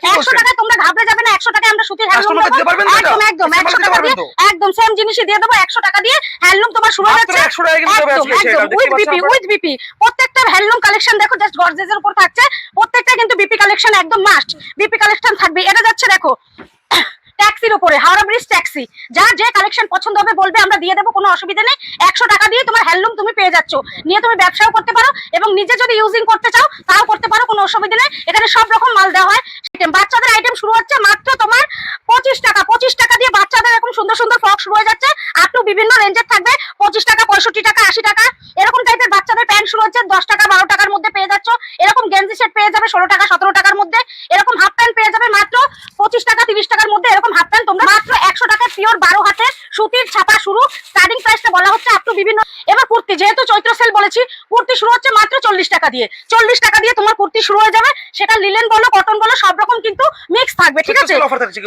100 টাকায় তোমরা ঘাবড়ে যাবে না। 100 টাকায় আমরা সুতির হ্যান্ডলুম দেব। একদম একদম 100 টাকা দিয়ে একদম সেম জিনিসই দিয়ে দেবো। 100 টাকা দিয়ে হ্যান্ডলুম তোমার শুরু হয়ে যাচ্ছে। উইথ বিপি প্রত্যেকটা হ্যান্ডলুম কালেকশন দেখো, জাস্ট গর্জেসের উপর থাকছে। প্রত্যেকটা কিন্তু বিপি কালেকশন একদম মাস্ট বিপি কালেকশন থাকবে। এটা যাচ্ছে দেখো ট্যাক্সির উপরে, হাওড়া ব্রিজ ট্যাক্সি। যার যে কালেকশন পছন্দ হবে বলবে, আমরা দিয়ে দেবো, কোনো অসুবিধা নেই। 100 টাকা দিয়ে তোমার হ্যান্ডলুম তুমি পেয়ে যাচ্ছ। নিয়ে তুমি ব্যবসাও করতে পারো এবং নিজে যদি ইউজিং করতে চাও তাও করতে পারো, কোনো অসুবিধা নেই। এখানে সব রকম মাল দেওয়া হয়। বাচ্চাদের আইটেম শুরু হচ্ছে মাত্র তোমার 25 টাকা। 25 টাকা দিয়ে বাচ্চাদের এরকম সুন্দর সুন্দর ফ্রক শুরু হয়ে যাচ্ছে। আপ টু বিভিন্ন রেঞ্জের থাকবে। 25 টাকা, 65 টাকা, 80 টাকা এরকম টাইপের বাচ্চাদের প্যান্ট শুরু হচ্ছে। 10 টাকা, 12 টাকার মধ্যে পেয়ে যাচ্ছ। এরকম গেঞ্জি সেট পেয়ে যাবে 16 টাকা, 17 টাকার মধ্যে। এরকম হাফ প্যান্ট পেয়ে যাবে মাত্র 25 টাকা, 30 টাকার মধ্যে। এরকম হাফ প্যান্ট তোমরা মাত্র 100 টাকায় পিওর 12 হাতের সুতির ছাপা শুরু। স্টার্টিং প্রাইসটা বলা হচ্ছে আপ টু বিভিন্ন। এবার কুর্তি, যেহেতু চৈত্র সেল বলেছি, কুর্তি শুরু হচ্ছে মাত্র 40 টাকা দিয়ে। 40 টাকা দিয়ে তোমার কুর্তি শুরু হয়ে যাবে। সেটা লিলেন বলো, কটন বলো, সব রকম কিন্তু মিক্স থাকবে, ঠিক আছে?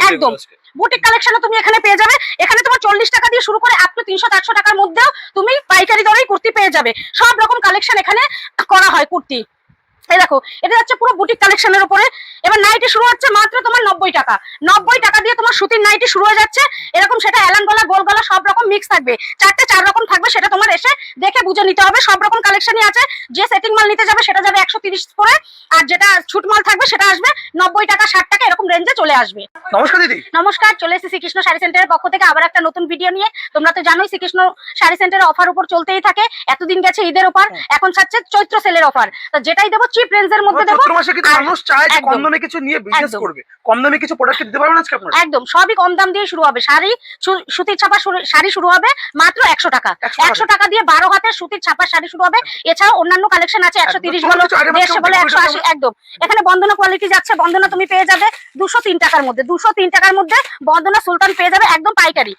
একদম বুটিক কালেকশনও তুমি এখানে পেয়ে যাবে। এখানে তোমার 40 টাকা দিয়ে শুরু করে আপ টু 300-400 টাকার মধ্যেও তুমি পাইকারি দরেই কুর্তি পেয়ে যাবে। সব রকম কালেকশন এখানে করা হয় কুর্তি। এই দেখো, এটা হচ্ছে পুরো বুটিক কালেকশনের উপরে। এবার নাইটি শুরু হচ্ছে মাত্র তোমার 90 টাকা। 90 টাকা দিয়ে তোমার সুতির নাইটি শুরু হয়ে যাচ্ছে। এরকম সেটা এলান গলা, গোল গলা সব রকম মিক্স থাকবে। 4 রকম থাকবে, সেটা তোমার এসে দেখে বুঝে নিতে হবে। সব রকম কালেকশনই আছে। যে সেটিং মাল নিতে যাবে সেটা যাবে 130 করে, আর যেটা ছুট মাল থাকবে সেটা আসবে 90 টাকা, 60 টাকা এরকম রেঞ্জে চলে আসবে। নমস্কার দিদি। নমস্কার, চলে এসেছি শ্রীকৃষ্ণ শাড়ি সেন্টারের পক্ষ থেকে আবার একটা নতুন ভিডিও নিয়ে। তোমরা তো জানোই শ্রীকৃষ্ণ শাড়ি সেন্টারের অফার উপর চলতেই থাকে। এতদিন গেছে ঈদের অফার, এখন ছাড়ছে চৈত্র সেলের অফার। তো যেটাই দেবো চিপ রেঞ্জের মধ্যে দেবো। চৈত্র মাসে কিন্তু মানুষ চায় যে কম দামে কিছু নিয়ে বিজনেস করবে, কম দামে কিছু প্রোডাক্ট দিতে পারবেন আজকে আপনারা? একদম সবই কম দাম দিয়ে শুরু হবে। শাড়ি, সুতির ছাপা শাড়ি শুরু হবে মাত্র 100 টাকা। 100 টাকা দিয়ে 12 হাতের সুতির ছাপা শাড়ি শুরু হবে। এছাড়াও অন্যান্য কালেকশন আছে 130 বলো, 150 বলো, 180। একদম এখানে বন্দনা কোয়ালিটি যাচ্ছে। বন্দনা তুমি পেয়ে যাবে 203 টাকার মধ্যে। 203 টাকার মধ্যে বন্দনা সুলতান পেয়ে যাবে একদম পাইকারি।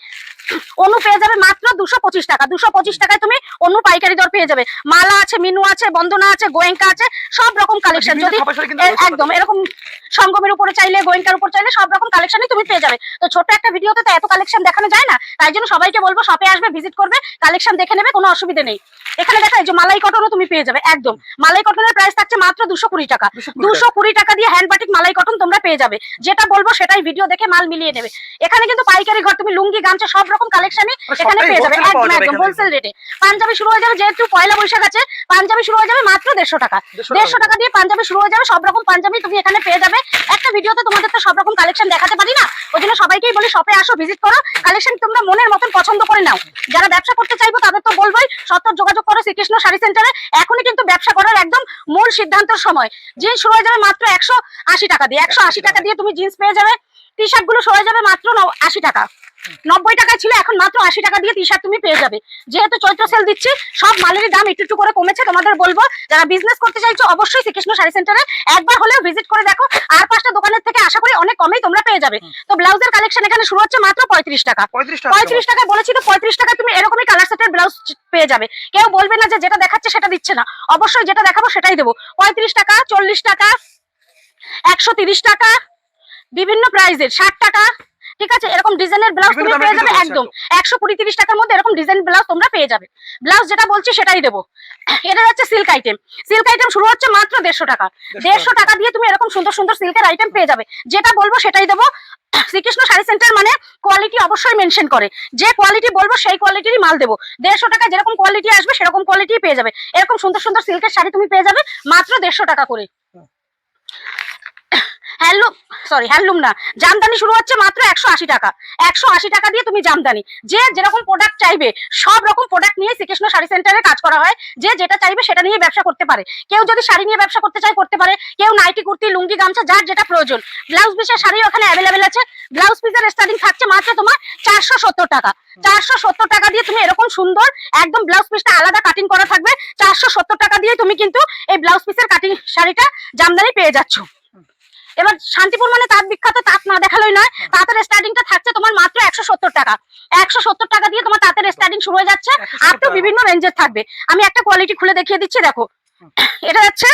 অনু পেয়ে যাবে মাত্র 225 টাকা। 225 টাকায় তুমি অনু পাইকারি দর পেয়ে যাবে। মালা আছে, মিনু আছে, বন্দনা আছে, গোয়েঙ্কা আছে, সব রকম কালেকশন। যদি একদম এরকম সঙ্গমের উপরে চাইলে, গোয়েঙ্কার উপর চাইলে সব রকম কালেকশনই তুমি পেয়ে যাবে। তো ছোট একটা ভিডিওতে তো এত কালেকশন দেখানো যায় না, তাই জন্য সবাইকে বলবো শপে আসবে, ভিজিট করবে, কালেকশন দেখে নেবে, কোনো অসুবিধা নেই। এখানে দেখো এই যে মালাই কটনও তুমি পেয়ে যাবে। একদম মালাই কটনের প্রাইস থাকছে মাত্র 220 টাকা। 220 টাকা দিয়ে হ্যান্ড বাটিক মালাই কটন তোমরা পেয়ে যাবে। যেটা বলবো সেটাই ভিডিও দেখে মাল মিলিয়ে নেবে। এখানে কিন্তু পাইকারি ঘর, তুমি লুঙ্গি, গামছা সব রকম কালেকশনই এখানে পেয়ে যাবে একদম একদম হোলসেল রেটে। পাঞ্জাবি শুরু হয়ে যাবে, যেহেতু পয়লা বৈশাখ আছে, পাঞ্জাবি শুরু হয়ে যাবে মাত্র 150 টাকা। 150 টাকা দিয়ে পাঞ্জাবি শুরু হয়ে যাবে। সব রকম পাঞ্জাবি তুমি এখানে পেয়ে যাবে। একটা ভিডিওতে তোমাদের তো সব রকম কালেকশন দেখাতে পারি না, ওই জন্য সবাইকেই বলি শপে আসো, ভিজিট করো, কালেকশন তোমরা মনের মতন পছন্দ করে নাও। যারা ব্যবসা করতে চাইবো তাদের তো বলবোই সত্তর যোগাযোগ করো শ্রীকৃষ্ণ শাড়ি সেন্টারে। এখনই কিন্তু ব্যবসা করার একদম মূল সিদ্ধান্তের সময়। জিন্স শুরু হয়ে যাবে মাত্র 180 টাকা দিয়ে। 180 টাকা দিয়ে তুমি জিন্স পেয়ে যাবে। টি শার্ট গুলো শুরু হয়ে যাবে মাত্র 80 টাকা। 90 টাকায় ছিল, এখন মাত্র 80 টাকা দিয়ে টি শার্ট তুমি পেয়ে যাবে। যেহেতু চৈত্র সেল দিচ্ছি, সব মালেরই দাম একটু করে কমেছে। তোমাদের বলবো যারা বিজনেস করতে চাইছো অবশ্যই শ্রীকৃষ্ণ শাড়ি সেন্টারে একবার হলেও ভিজিট করে দেখো। আর 5টা দোকানের থেকে আশা করি অনেক কমেই তোমরা পেয়ে যাবে। তো ব্লাউজের কালেকশন এখানে শুরু হচ্ছে মাত্র 35 টাকা। 35 টাকা বলেছি তো, 35 টাকা তুমি এরকমই কালার সেটের ব্লাউজ পেয়ে যাবে। কেউ বলবে না যে যেটা দেখাচ্ছে সেটা দিচ্ছে না, অবশ্যই যেটা দেখাবো সেটাই দেবো। 35 টাকা, 40 টাকা, 130 টাকা, বিভিন্ন প্রাইজের 60 টাকা, ঠিক আছে? এরকম ডিজাইনের ব্লাউজ তুমি পেয়ে যাবে একদম 120-30 টাকার মধ্যে। এরকম ডিজাইন ব্লাউজ তোমরা পেয়ে যাবে। ব্লাউজ যেটা বলছি সেটাই দেবো। এটা হচ্ছে সিল্ক আইটেম। সিল্ক আইটেম শুরু হচ্ছে মাত্র 150 টাকা। 150 টাকা দিয়ে তুমি এরকম সুন্দর সুন্দর সিল্কের আইটেম পেয়ে যাবে। যেটা বলবো সেটাই দেবো। শ্রীকৃষ্ণ শাড়ি সেন্টার মানে কোয়ালিটি অবশ্যই মেনশন করে। যে কোয়ালিটি বলবো সেই কোয়ালিটিরই মাল দেবো। 150 টাকা যেরকম কোয়ালিটি আসবে সেরকম কোয়ালিটি পেয়ে যাবে। এরকম সুন্দর সুন্দর সিল্কের শাড়ি তুমি পেয়ে যাবে মাত্র 150 টাকা করে। হ্যান্ডলুম না, জামদানি শুরু হচ্ছে মাত্র 180 টাকা। 180 টাকা দিয়ে তুমি জামদানি, যে যেরকম প্রোডাক্ট চাইবে সব রকম প্রোডাক্ট নিয়ে শ্রীকৃষ্ণ শাড়ি সেন্টারে কাজ করা হয়। যে যেটা চাইবে সেটা নিয়ে ব্যবসা করতে পারে। কেউ যদি শাড়ি নিয়ে ব্যবসা করতে চায় করতে পারে, কেউ নাইটি, কুর্তি, লুঙ্গি, গামছা, যার যেটা প্রয়োজন। ব্লাউজ পিসের শাড়ি ওখানে অ্যাভেলেবেল আছে। ব্লাউজ পিসের স্টার্টিং থাকছে মাত্র তোমার 470 টাকা। 470 টাকা দিয়ে তুমি এরকম সুন্দর একদম ব্লাউজ পিসটা আলাদা কাটিং করা থাকবে। 470 টাকা দিয়ে তুমি কিন্তু এই ব্লাউজ পিসের কাটিং শাড়িটা জামদানি পেয়ে যাচ্ছ। এবার শান্তিপুর মানে তাঁত বিখ্যাত, তাঁত না দেখালোই নয়। তাঁতের স্টার্টিংটা থাকছে তোমার মাত্র 170 টাকা। 170 টাকা দিয়ে তোমার তাঁতের স্টার্টিং শুরু হয়ে যাচ্ছে। আপ টু বিভিন্ন রেঞ্জের থাকবে। আমি একটা কোয়ালিটি খুলে দেখিয়ে দিচ্ছি, দেখো। এটা হচ্ছে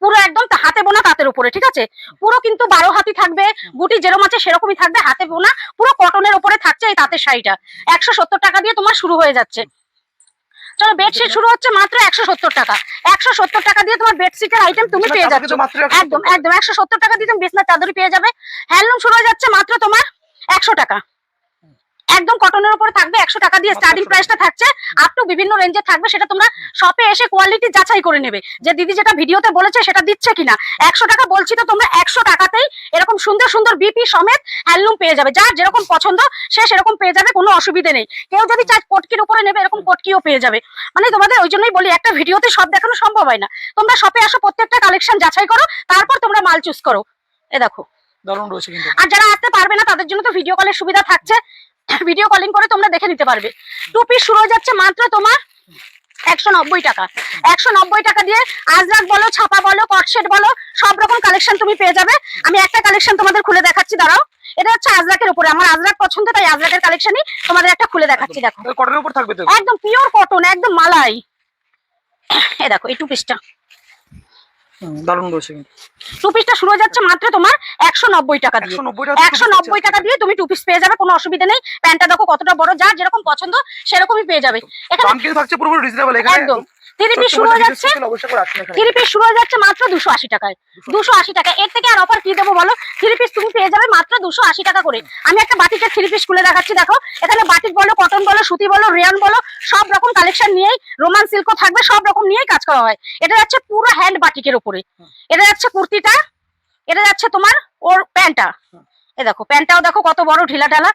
পুরো একদম হাতে বোনা তাঁতের উপরে, ঠিক আছে? পুরো কিন্তু 12 হাতি থাকবে, গুটি যেরকম আছে সেরকমই থাকবে, হাতে বোনা পুরো কটনের উপরে থাকছে এই তাঁতের শাড়িটা। 170 টাকা দিয়ে তোমার শুরু হয়ে যাচ্ছে। চলো বেডশিট শুরু হচ্ছে মাত্র 170 টাকা। 170 টাকা দিয়ে তোমার বেডশিটের আইটেম তুমি পেয়ে যাচ্ছ। একদম একদম 170 টাকা দিয়ে তুমি বিছনার চাদর পেয়ে যাবে। হ্যান্ডলুম শুরু হয়ে যাচ্ছে মাত্র তোমার 100 টাকা। একদম কটনের উপরে থাকবে 100 টাকা দিয়ে স্টার্টিং প্রাইসটা থাকছে, আপ টু বিভিন্ন রেঞ্জে থাকবে। সেটা তোমরা শপে এসে কোয়ালিটি যাচাই করে নেবে যে দিদি যেটা ভিডিওতে বলেছে সেটা দিচ্ছে কিনা। 100 টাকা বলছি তো তোমরা 100 টাকাতেই এরকম সুন্দর সুন্দর বিপি সমেত হ্যান্ডলুম পেয়ে যাবে। যার যেরকম পছন্দ সে সেরকম পেয়ে যাবে, কোনো অসুবিধা নেই। কেউ যদি চায় পটকির উপরে নেবে এরকম পটকিও পেয়ে যাবে। মানে তোমাদের ওই জন্যই বলি একটা ভিডিওতে সব দেখানো সম্ভব হয় না। তোমরা শপে আসো, প্রত্যেকটা কালেকশন যাচাই করো, তারপর তোমরা মাল চুজ করো। এ দেখো দারুণ রয়েছে কিন্তু। আর যারা আসতে পারবে না তাদের জন্য তো ভিডিও কলের সুবিধা থাকছে, ভিডিও কলিং করে তোমরা দেখে নিতে পারবে। টু পিস শুরু হয়ে যাচ্ছে মাত্র তোমার 190 টাকা। 190 টাকা দিয়ে আজরাক বলো, ছাপা বলো, কটসেট বলো, সব রকম কালেকশন তুমি পেয়ে যাবে। আমি একটা কালেকশন তোমাদের খুলে দেখাচ্ছি, দাঁড়াও। এটা হচ্ছে আজরাকের উপরে, আমার আজরাক পছন্দ তাই আজরাকের কালেকশনই তোমাদের একটা খুলে দেখাচ্ছি। দেখো কটনের উপর থাকবে তো, একদম পিওর কটন, একদম মালাই। এই দেখো এই টু পিসটা দারুণ রয়েছে কিন্তু। টু পিসটা শুরু হয়ে যাচ্ছে মাত্র তোমার 190 টাকা দিয়ে। 190 টাকা দিয়ে তুমি টু পিস পেয়ে যাবে, কোনো অসুবিধা নেই। প্যান্টটা দেখো কতটা বড়, যার যেরকম পছন্দ সেরকমই পেয়ে যাবে। দাম কিন্তু থাকছে পুরো রিজনেবল এখানে। একদম থ্রি পিস শুরু হয়ে যাচ্ছে, থ্রি পিস শুরু হয়ে যাচ্ছে মাত্র 280 টাকায়। 280 টাকা, এর থেকে আর অফার কি দেবো বলো? থ্রি পিস তুমি পেয়ে যাবে মাত্র 280 টাকা করে। আমি একটা বাটিকের থ্রি পিস খুলে দেখাচ্ছি, দেখো এখানে বাটিক বলো, কটন বলো, সুতি বলো, রেয়ন বলো, সব রকম কালেকশন নিয়েই, রোমান সিল্কও থাকবে, সব রকম নিয়েই কাজ করা হয়। এটা যাচ্ছে পুরো হ্যান্ড বাটিকের উপরে। এটা যাচ্ছে কুর্তিটা, এটা যাচ্ছে তোমার ওর প্যান্টটা। এ দেখো প্যান্টটাও দেখো কত বড় ঢিলা ঢালা।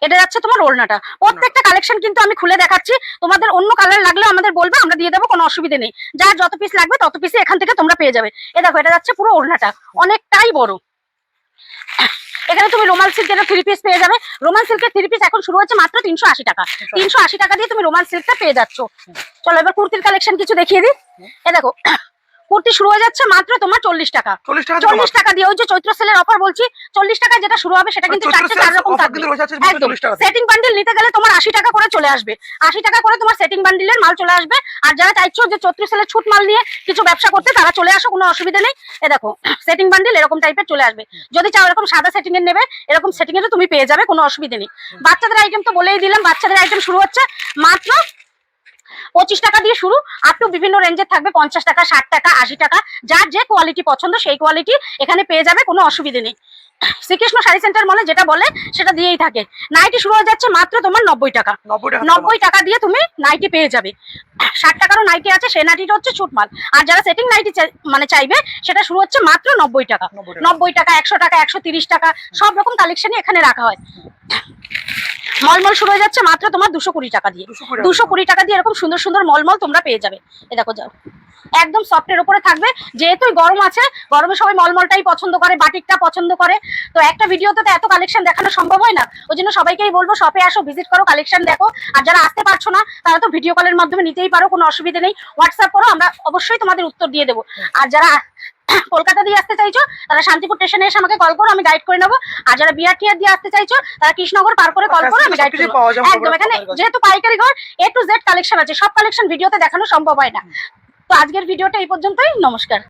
এটা যাচ্ছে তোমার ওড়নাটা। প্রত্যেকটা কালেকশন কিন্তু আমি খুলে দেখাচ্ছি, তোমাদের অন্য কালার লাগলেও আমাদের বলবে, আমরা দিয়ে দেবো, কোনো অসুবিধা নেই। যার যত পিস লাগবে তত পিসই এখান থেকে তোমরা পেয়ে যাবে। এ দেখো এটা যাচ্ছে পুরো ওড়নাটা, অনেকটাই বড়। এখানে তুমি রোমান সিল্কের থ্রি পিস পেয়ে যাবে। রোমান সিল্কের থ্রি পিস এখন শুরু হচ্ছে মাত্র 380 টাকা। 380 টাকা দিয়ে তুমি রোমান সিল্কটা পেয়ে যাচ্ছ। চলো এবার কুর্তির কালেকশন কিছু দেখিয়ে দিই। এ দেখো কুর্তি শুরু হয়ে যাচ্ছে মাত্র তোমার 40 টাকা। 40 টাকা দিয়ে, ওই যে চৈত্র সেলের অফার বলছি, 40 টাকা যেটা শুরু হবে সেটা কিন্তু 4 রকম থাকবে। সেটিং বান্ডিল নিতে গেলে তোমার 80 টাকা করে চলে আসবে। 80 টাকা করে তোমার সেটিং বান্ডিলের মাল চলে আসবে। আর যারা চাইছো যে চৈত্র সেলের ছুট মাল নিয়ে কিছু ব্যবসা করতে, তারা চলে আসো, কোনো অসুবিধা নেই। এ দেখো সেটিং বান্ডিল এরকম টাইপের চলে আসবে। যদি চাও এরকম সাদা সেটিং এর নেবে, এরকম সেটিং এরও তুমি পেয়ে যাবে, কোনো অসুবিধা নেই। বাচ্চাদের আইটেম তো বলেই দিলাম, বাচ্চাদের আইটেম শুরু হচ্ছে মাত্র 25 টাকা দিয়ে শুরু, আপ টু বিভিন্ন রেঞ্জে থাকবে, 50 টাকা, 60 টাকা, 80 টাকা। যার যে কোয়ালিটি পছন্দ সেই কোয়ালিটি এখানে পেয়ে যাবে, কোনো অসুবিধা নেই। শ্রীকৃষ্ণ শাড়ি সেন্টার মলে যেটা বলে সেটা দিয়েই থাকে। নাইটি শুরু হয়ে যাচ্ছে মাত্র তোমার 90 টাকা। 90 টাকা দিয়ে তুমি নাইটি পেয়ে যাবে। 60 টাকারও নাইটি আছে, সেই নাইটিটা হচ্ছে ছুট মাল। আর যারা সেটিং নাইটি মানে চাইবে সেটা শুরু হচ্ছে মাত্র 90 টাকা। 90 টাকা, 100 টাকা, 130 টাকা, সব রকম কালেকশনই এখানে রাখা হয়। মলমল শুরু হয়ে যাচ্ছে মাত্র তোমার 220 টাকা দিয়ে। 220 টাকা দিয়ে এরকম সুন্দর সুন্দর মলমল তোমরা পেয়ে যাবে। এ দেখো যাও একদম সফটের উপরে থাকবে। যেহেতু গরম আছে, গরমে সবাই মলমলটাই পছন্দ করে, বাটিকটা পছন্দ করে। তো একটা ভিডিওতে তো এত কালেকশন দেখানো সম্ভব হয় না, ওই জন্য সবাইকেই বলবো শপে আসো, ভিজিট করো, কালেকশন দেখো। আর যারা আসতে পারছো না তারা তো ভিডিও কলের মাধ্যমে নিতেই পারো, কোনো অসুবিধা নেই। হোয়াটসঅ্যাপ করো, আমরা অবশ্যই তোমাদের উত্তর দিয়ে দেবো। আর যারা কলকাতা দিয়ে আসতে চাইছো তারা শান্তিপুর স্টেশনে এসে আমাকে কল করো, আমি গাইড করে নেবো। আর যারা বিআরটিআর দিয়ে আসতে চাইছো তারা কৃষ্ণনগর পার করে কল করো, আমি গাইড করে নেবো। একদম এখানে যেহেতু পাইকারি ঘর, A to Z কালেকশন আছে, সব কালেকশন ভিডিওতে দেখানো সম্ভব হয় না। তো আজকের ভিডিওটা এই পর্যন্তই, নমস্কার।